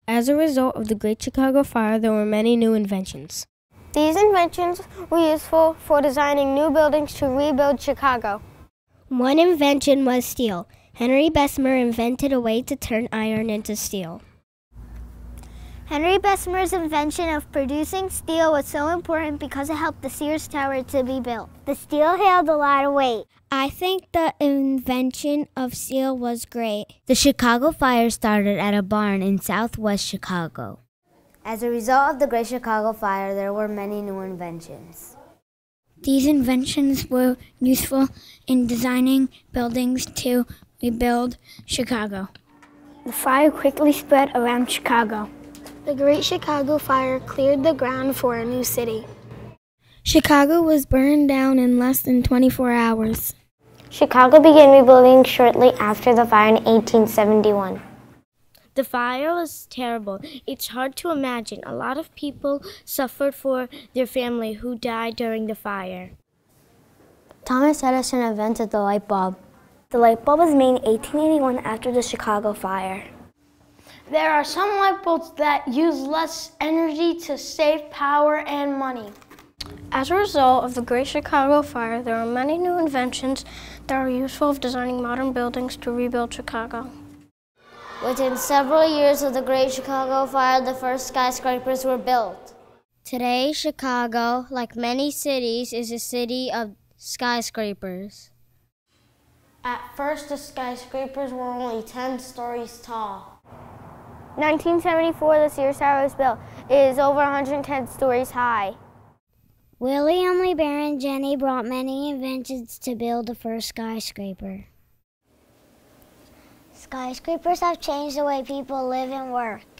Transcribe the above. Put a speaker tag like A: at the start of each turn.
A: As a result of the Great Chicago Fire, there were many new inventions.
B: These inventions were useful for designing new buildings to rebuild Chicago.
C: One invention was steel. Henry Bessemer invented a way to turn iron into steel.
D: Henry Bessemer's invention of producing steel was so important because it helped the Sears Tower to be built. The steel held a lot of weight.
C: I think the invention of steel was great. The Chicago Fire started at a barn in southwest Chicago.
E: As a result of the Great Chicago Fire, there were many new inventions.
C: These inventions were useful in designing buildings to rebuild Chicago.
B: The fire quickly spread around Chicago. The Great Chicago Fire cleared the ground for a new city.
C: Chicago was burned down in less than 24 hours.
B: Chicago began rebuilding shortly after the fire in 1871.
A: The fire was terrible. It's hard to imagine. A lot of people suffered for their family who died during the fire.
E: Thomas Edison invented the light bulb.
B: The light bulb was made in 1881 after the Chicago Fire.
F: There are some light bulbs that use less energy to save power and money.
B: As a result of the Great Chicago Fire, there are many new inventions that are useful for designing modern buildings to rebuild Chicago.
E: Within several years of the Great Chicago Fire, the first skyscrapers were built.
C: Today, Chicago, like many cities, is a city of skyscrapers.
F: At first, the skyscrapers were only 10 stories tall.
B: 1974, the Sears Tower was built. It is over 110 stories high.
C: William Lee Baron Jenney brought many inventions to build the first skyscraper.
D: Skyscrapers have changed the way people live and work.